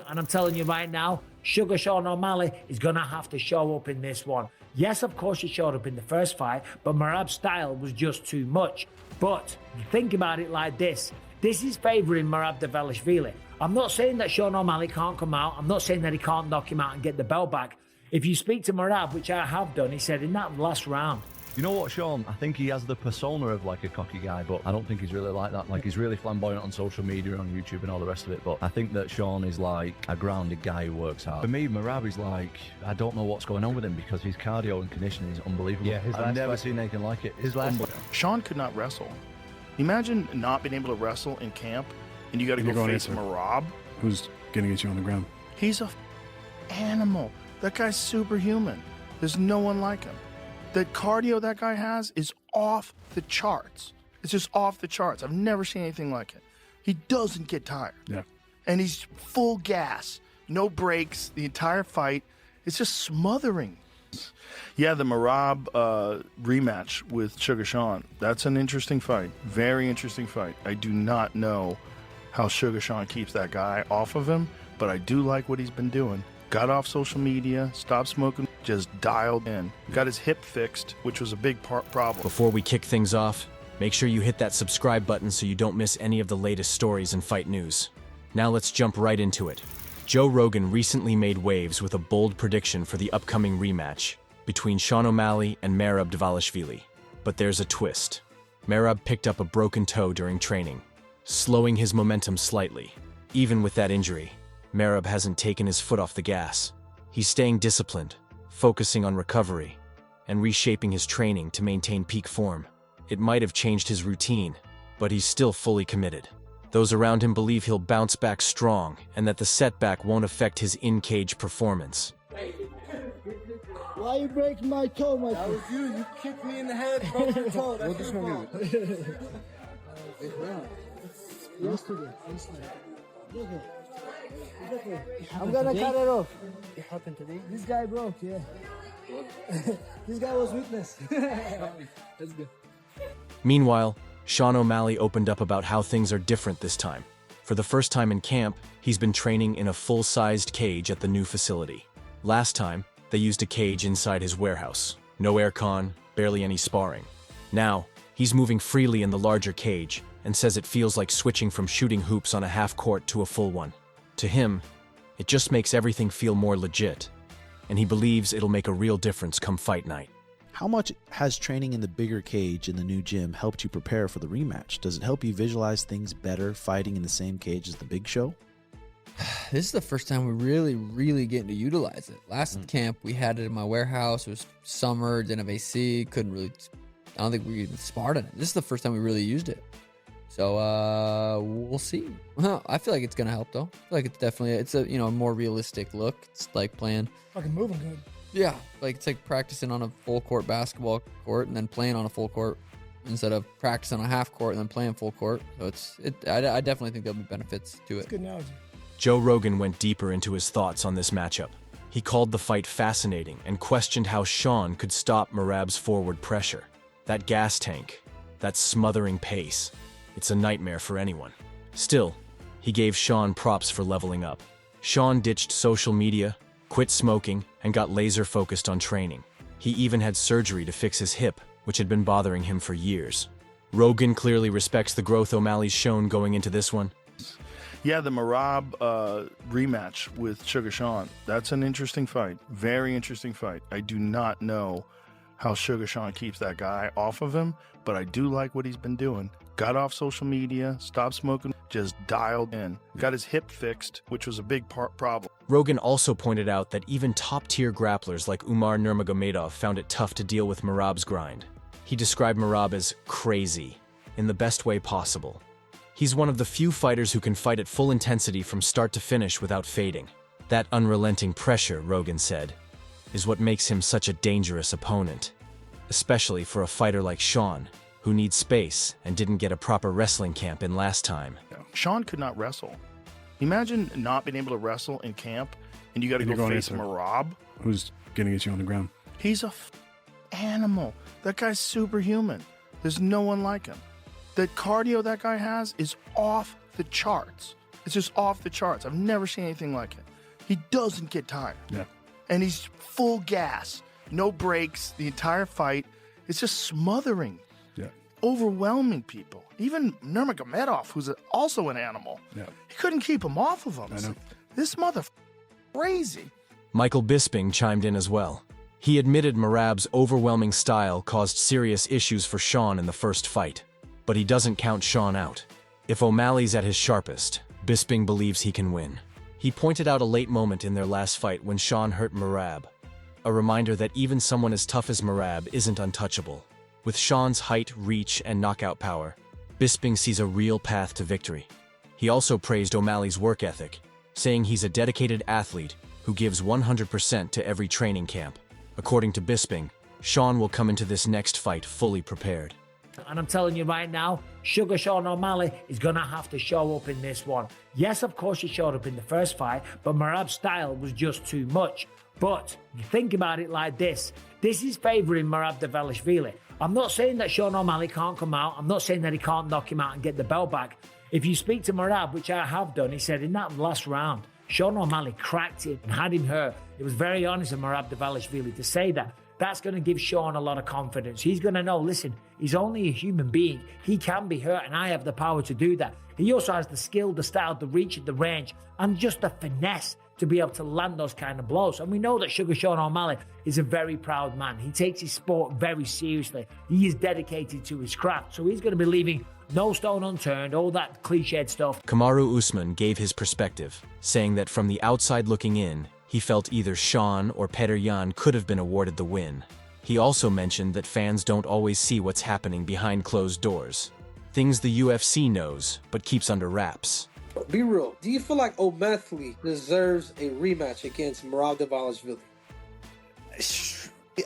And I'm telling you right now, Sugar Sean O'Malley is going to have to show up in this one. Yes, of course, he showed up in the first fight, but Merab's style was just too much. But think about it like this. This is favouring Merab Dvalishvili. I'm not saying that Sean O'Malley can't come out. I'm not saying that he can't knock him out and get the belt back. If you speak to Merab, which I have done, he said in that last round, you know what, Sean? I think he has the persona of like a cocky guy, but I don't think he's really like that. Like, he's really flamboyant on social media, on YouTube and all the rest of it. But I think that Sean is like a grounded guy who works hard. For me, Merab is like, I don't know what's going on with him because his cardio and conditioning is unbelievable. Yeah, I've never seen anything like it. Sean could not wrestle. Imagine not being able to wrestle in camp and you got to go face Merab. Who's going to get you on the ground? He's a animal. That guy's superhuman. There's no one like him. The cardio that guy has is off the charts. It's just off the charts. I've never seen anything like it. He doesn't get tired. Yeah. And he's full gas, no breaks, the entire fight. It's just smothering. Yeah, the Merab rematch with Sugar Sean. That's an interesting fight. Very interesting fight. I do not know how Sugar Sean keeps that guy off of him, but I do like what he's been doing. Got off social media, stopped smoking, just dialed in. Got his hip fixed, which was a big problem. Before we kick things off, make sure you hit that subscribe button so you don't miss any of the latest stories and fight news. Now let's jump right into it. Joe Rogan recently made waves with a bold prediction for the upcoming rematch between Sean O'Malley and Merab Dvalishvili. But there's a twist. Merab picked up a broken toe during training, slowing his momentum slightly. Even with that injury, Merab hasn't taken his foot off the gas. He's staying disciplined, focusing on recovery, and reshaping his training to maintain peak form. It might have changed his routine, but he's still fully committed. Those around him believe he'll bounce back strong and that the setback won't affect his in-cage performance. Why you breaking my toe, my That was you. You kicked me in the head, broke your toe. That's your fault. Yesterday. I'm gonna cut it off. It happened today. This guy broke, yeah. This guy was witness. That's good. Meanwhile, Sean O'Malley opened up about how things are different this time. For the first time in camp, he's been training in a full-sized cage at the new facility. Last time, they used a cage inside his warehouse. No aircon, barely any sparring. Now, he's moving freely in the larger cage and says it feels like switching from shooting hoops on a half-court to a full one. To him, it just makes everything feel more legit, and he believes it'll make a real difference come fight night. How much has training in the bigger cage in the new gym helped you prepare for the rematch? Does it help you visualize things better fighting in the same cage as the big show? This is the first time we're really getting to utilize it. Last camp, we had it in my warehouse. It was summer, didn't have AC, couldn't really, I don't think we even sparred in it. This is the first time we really used it. So, we'll see. I feel like it's going to help, though. I feel like it's definitely, it's a, more realistic look. It's like playing. Fucking moving good. Yeah, like it's like practicing on a full court basketball court and then playing on a full court instead of practicing on a half court and then playing full court. So I definitely think there'll be benefits to it. That's a good analogy. Joe Rogan went deeper into his thoughts on this matchup. He called the fight fascinating and questioned how Sean could stop Merab's forward pressure. That gas tank, that smothering pace, it's a nightmare for anyone. Still, he gave Sean props for leveling up. Sean ditched social media, quit smoking, and got laser-focused on training. He even had surgery to fix his hip, which had been bothering him for years. Rogan clearly respects the growth O'Malley's shown going into this one. Yeah, the Merab rematch with Sugar Sean. That's an interesting fight. Very interesting fight. I do not know how Sugar Sean keeps that guy off of him, but I do like what he's been doing. Got off social media, stopped smoking, just dialed in. Got his hip fixed, which was a big problem. Rogan also pointed out that even top-tier grapplers like Umar Nurmagomedov found it tough to deal with Merab's grind. He described Merab as crazy, in the best way possible. He's one of the few fighters who can fight at full intensity from start to finish without fading. That unrelenting pressure, Rogan said, is what makes him such a dangerous opponent, especially for a fighter like Sean, who needs space and didn't get a proper wrestling camp in last time. Sean could not wrestle. Imagine not being able to wrestle in camp and you got to go face Merab. Who's going to get you on the ground? He's a animal. That guy's superhuman. There's no one like him. The cardio that guy has is off the charts. It's just off the charts. I've never seen anything like it. He doesn't get tired. Yeah. And he's full gas, no breaks, the entire fight. It's just smothering, Yeah. overwhelming people. Even Nurmagomedov, who's also an animal, Yeah. he couldn't keep him off of him. I know. This mother crazy. Michael Bisping chimed in as well. He admitted Merab's overwhelming style caused serious issues for Sean in the first fight, but he doesn't count Sean out. If O'Malley's at his sharpest, Bisping believes he can win. He pointed out a late moment in their last fight when Sean hurt Merab, a reminder that even someone as tough as Merab isn't untouchable. With Sean's height, reach, and knockout power, Bisping sees a real path to victory. He also praised O'Malley's work ethic, saying he's a dedicated athlete who gives 100% to every training camp. According to Bisping, Sean will come into this next fight fully prepared. And I'm telling you right now, Sugar Sean O'Malley is going to have to show up in this one. Yes, of course, he showed up in the first fight, but Merab's style was just too much. But you think about it like this is favouring Merab Dvalishvili. I'm not saying that Sean O'Malley can't come out. I'm not saying that he can't knock him out and get the belt back. If you speak to Merab, which I have done, he said in that last round, Sean O'Malley cracked him and had him hurt. It was very honest of Merab Dvalishvili to say that. That's going to give Sean a lot of confidence. He's going to know, listen, he's only a human being. He can be hurt, and I have the power to do that. He also has the skill, the style, the reach, the range, and just the finesse to be able to land those kind of blows. And we know that Sugar Sean O'Malley is a very proud man. He takes his sport very seriously. He is dedicated to his craft. So he's going to be leaving no stone unturned, all that cliched stuff. Kamaru Usman gave his perspective, saying that from the outside looking in, he felt either Sean or Petr Yan could have been awarded the win. He also mentioned that fans don't always see what's happening behind closed doors. Things the UFC knows, but keeps under wraps. Be real. Do you feel like O'Malley deserves a rematch against Merab Dvalishvili?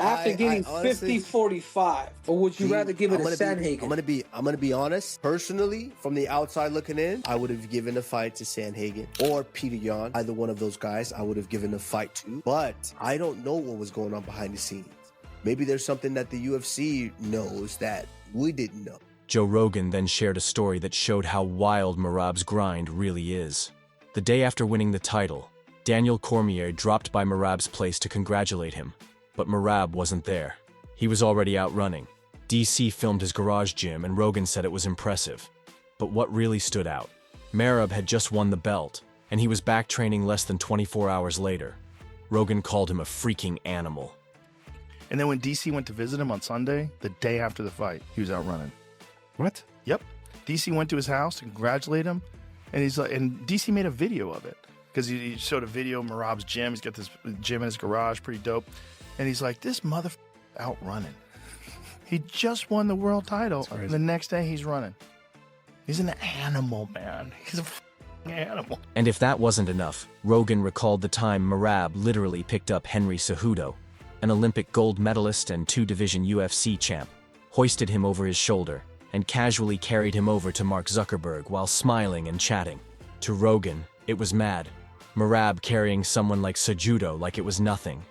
After getting 50-45, or would you rather give it to Sandhagen? I'm gonna be honest. Personally, from the outside looking in, I would have given the fight to Sandhagen or Petr Yan. Either one of those guys, I would have given the fight to. But I don't know what was going on behind the scenes. Maybe there's something that the UFC knows that we didn't know. Joe Rogan then shared a story that showed how wild Merab's grind really is. The day after winning the title, Daniel Cormier dropped by Merab's place to congratulate him, but Merab wasn't there. He was already out running. DC filmed his garage gym and Rogan said it was impressive. But what really stood out? Merab had just won the belt, and he was back training less than 24 hours later. Rogan called him a freaking animal. And then when DC went to visit him on Sunday, the day after the fight, he was out running. What? Yep. DC went to his house to congratulate him, and he's like, and DC made a video of it because he showed a video of Merab's gym. He's got this gym in his garage, pretty dope. And he's like, this mother out running. He just won the world title. The next day he's running. He's an animal, man. He's a animal. And if that wasn't enough, Rogan recalled the time Merab literally picked up Henry Cejudo, an Olympic gold medalist and two-division UFC champ, hoisted him over his shoulder, and casually carried him over to Mark Zuckerberg while smiling and chatting. To Rogan, it was mad. Merab carrying someone like Cejudo like it was nothing.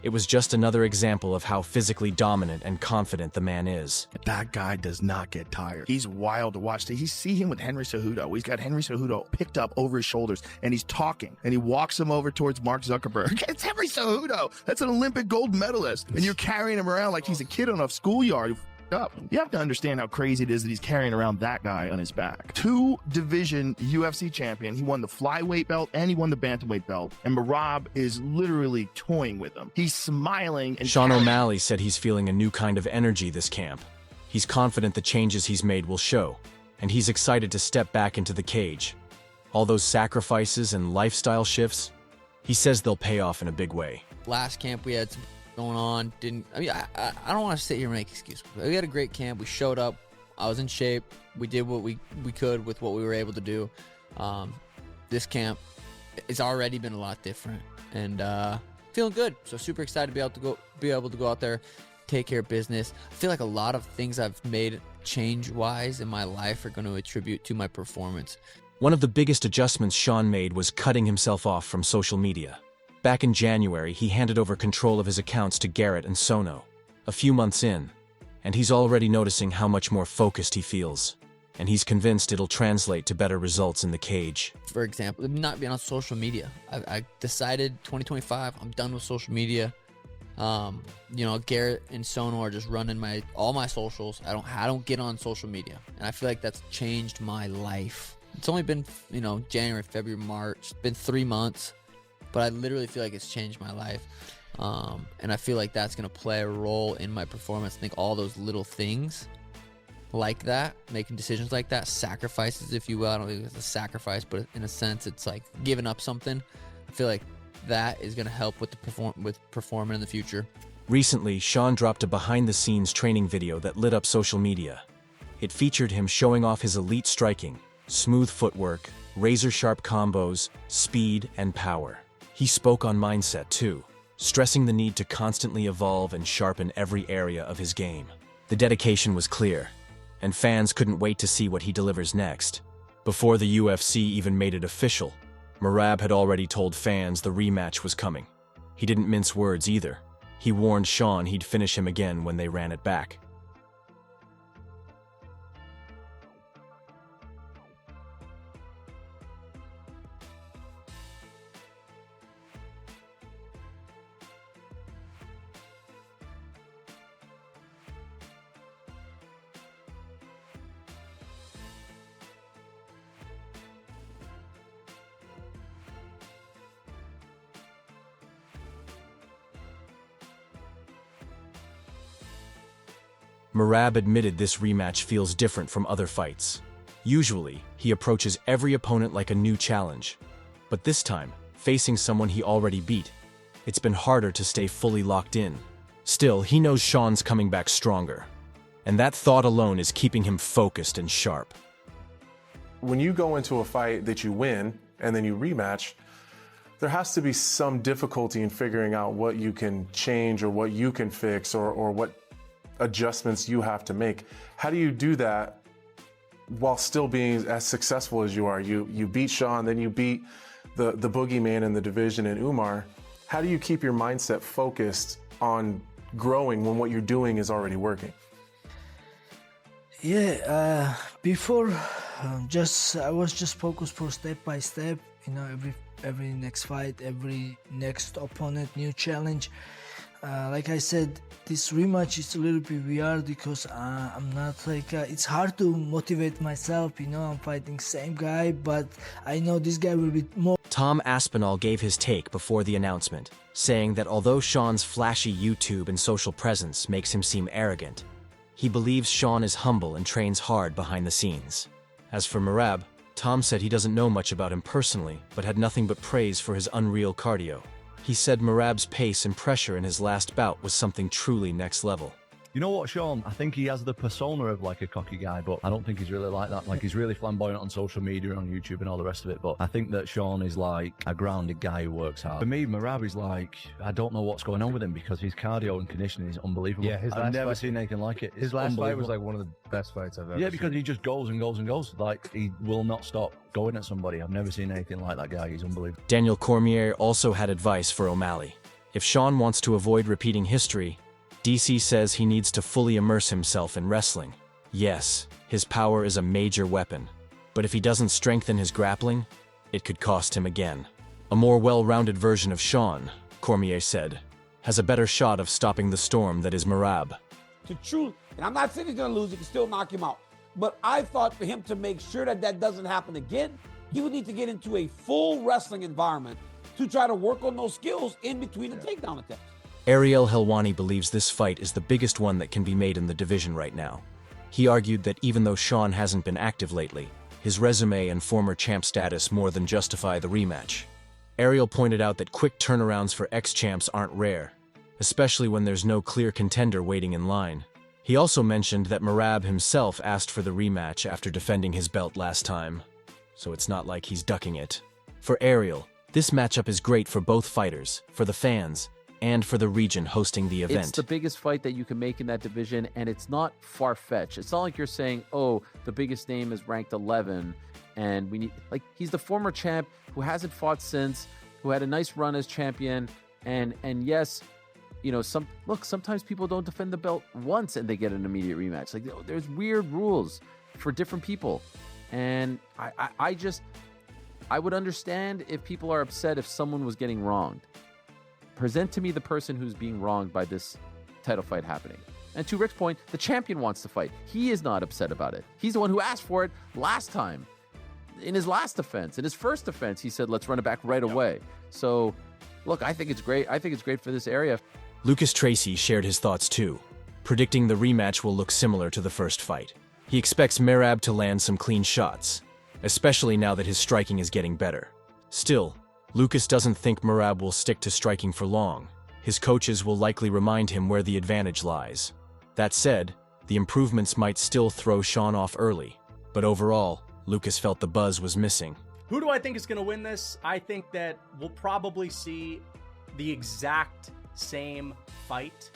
It was just another example of how physically dominant and confident the man is. That guy does not get tired. He's wild to watch. You see him with Henry Cejudo. He's got Henry Cejudo picked up over his shoulders, and he's talking, and he walks him over towards Mark Zuckerberg. It's Henry Cejudo. That's an Olympic gold medalist, and you're carrying him around like he's a kid on a schoolyard. Up. You have to understand how crazy it is that he's carrying around that guy on his back. Two-division UFC champion. He won the flyweight belt and he won the bantamweight belt. And Merab is literally toying with him. He's smiling. And Sean O'Malley said he's feeling a new kind of energy this camp. He's confident the changes he's made will show, and he's excited to step back into the cage. All those sacrifices and lifestyle shifts, he says they'll pay off in a big way. Last camp we had some going on. I don't want to sit here and make excuses. We had a great camp. We showed up. I was in shape. We did what we could with what we were able to do. This camp, it's already been a lot different, and feeling good. So super excited to be able to go out there, take care of business. I feel like a lot of things I've made change-wise in my life are going to attribute to my performance. One of the biggest adjustments Sean made was cutting himself off from social media. Back in January, he handed over control of his accounts to Garrett and Sono. A few months in, and he's already noticing how much more focused he feels. and he's convinced it'll translate to better results in the cage. For example, not being on social media. I decided 2025, I'm done with social media. You know, Garrett and Sono are just running all my socials. I don't get on social media, and I feel like that's changed my life. It's only been, you know, January, February, March. It's been 3 months, but I literally feel like it's changed my life. And I feel like that's going to play a role in my performance. I think all those little things like that, making decisions like that, sacrifices, if you will. I don't think it's a sacrifice, but in a sense, it's like giving up something. I feel like that is going to help with performing in the future. Recently, Sean dropped a behind-the-scenes training video that lit up social media. It featured him showing off his elite striking, smooth footwork, razor-sharp combos, speed, and power. He spoke on mindset, too, stressing the need to constantly evolve and sharpen every area of his game. The dedication was clear, and fans couldn't wait to see what he delivers next. Before the UFC even made it official, Merab had already told fans the rematch was coming. He didn't mince words either. He warned Sean he'd finish him again when they ran it back. Merab admitted this rematch feels different from other fights. Usually, he approaches every opponent like a new challenge. But this time, facing someone he already beat, it's been harder to stay fully locked in. Still, he knows Sean's coming back stronger. And that thought alone is keeping him focused and sharp. When you go into a fight that you win and then you rematch, there has to be some difficulty in figuring out what you can change or what you can fix or what adjustments you have to make. How do you do that while still being as successful as you are? You beat Sean, then you beat the boogeyman in the division in Umar. How do you keep your mindset focused on growing when what you're doing is already working? Yeah, before I was just focused for step by step, you know, every next fight, every next opponent, new challenge. Like I said, this rematch is a little bit weird because I'm not like, it's hard to motivate myself, you know, I'm fighting same guy, but I know this guy will be more. Tom Aspinall gave his take before the announcement, saying that although Sean's flashy YouTube and social presence makes him seem arrogant, he believes Sean is humble and trains hard behind the scenes. As for Merab, Tom said he doesn't know much about him personally, but had nothing but praise for his unreal cardio. He said Merab's pace and pressure in his last bout was something truly next level. You know what, Sean? I think he has the persona of like a cocky guy, but I don't think he's really like that. Like, he's really flamboyant on social media, on YouTube and all the rest of it. But I think that Sean is like a grounded guy who works hard. For me, Merab is like, I don't know what's going on with him because his cardio and conditioning is unbelievable. Yeah, I've never seen anything like it. His last fight was like one of the best fights I've ever seen. Yeah, because he just goes and goes and goes. Like, he will not stop going at somebody. I've never seen anything like that guy. He's unbelievable. Daniel Cormier also had advice for O'Malley. If Sean wants to avoid repeating history, DC says he needs to fully immerse himself in wrestling. Yes, his power is a major weapon, but if he doesn't strengthen his grappling, it could cost him again. A more well-rounded version of Sean, Cormier said, has a better shot of stopping the storm that is Merab. To truth, and I'm not saying he's going to lose, he can still knock him out, but I thought for him to make sure that that doesn't happen again, he would need to get into a full wrestling environment to try to work on those skills in between the takedown attempts. Ariel Helwani believes this fight is the biggest one that can be made in the division right now. He argued that even though Sean hasn't been active lately, his resume and former champ status more than justify the rematch. Ariel pointed out that quick turnarounds for ex-champs aren't rare, especially when there's no clear contender waiting in line. He also mentioned that Merab himself asked for the rematch after defending his belt last time, so it's not like he's ducking it. For Ariel, this matchup is great for both fighters, for the fans, and for the region hosting the event. It's the biggest fight that you can make in that division, and it's not far-fetched. It's not like you're saying, oh, the biggest name is ranked 11, and we need... Like, he's the former champ who hasn't fought since, who had a nice run as champion, and yes, you know, sometimes people don't defend the belt once and they get an immediate rematch. Like, there's weird rules. for different people. And I would understand if people are upset if someone was getting wronged. Present to me the person who's being wronged by this title fight happening. And to Rick's point, the champion wants to fight. He is not upset about it. He's the one who asked for it last time. In his last defense, in his first defense, he said, let's run it back right away. So, look, I think it's great. I think it's great for this area. Lucas Tracy shared his thoughts too, predicting the rematch will look similar to the first fight. He expects Merab to land some clean shots, especially now that his striking is getting better. Still, Lucas doesn't think Merab will stick to striking for long. His coaches will likely remind him where the advantage lies. That said, the improvements might still throw Sean off early, but overall, Lucas felt the buzz was missing. Who do I think is going to win this? I think that we'll probably see the exact same fight,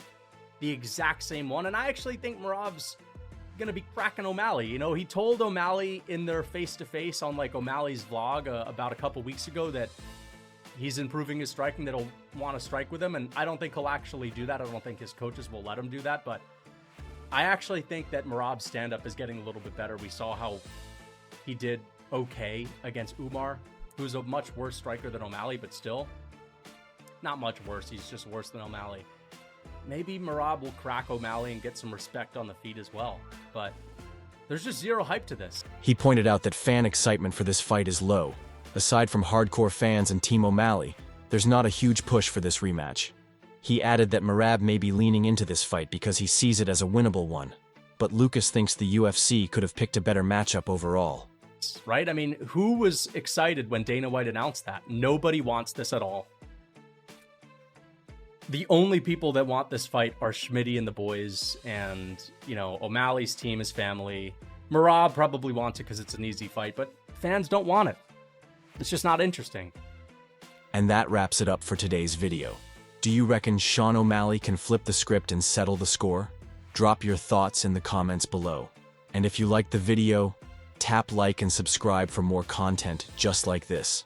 the exact same one, and I actually think Merab's going to be cracking O'Malley. You know, he told O'Malley in their face-to-face on like O'Malley's vlog about a couple weeks ago that he's improving his striking, that he'll want to strike with him, and I don't think he'll actually do that. I don't think his coaches will let him do that, but I actually think that Merab's stand-up is getting a little bit better. We saw how he did okay against Umar, who's a much worse striker than O'Malley, but still not much worse. He's just worse than O'Malley. Maybe Merab will crack O'Malley and get some respect on the feet as well, but there's just zero hype to this. He pointed out that fan excitement for this fight is low. Aside from hardcore fans and Team O'Malley, there's not a huge push for this rematch. He added that Merab may be leaning into this fight because he sees it as a winnable one, but Lucas thinks the UFC could have picked a better matchup overall. Right? I mean, who was excited when Dana White announced that? Nobody wants this at all. The only people that want this fight are Schmitty and the boys, and, you know, O'Malley's team, his family. Merab probably wants it because it's an easy fight, but fans don't want it. It's just not interesting. And that wraps it up for today's video. Do you reckon Sean O'Malley can flip the script and settle the score? Drop your thoughts in the comments below. And if you liked the video, tap like and subscribe for more content just like this.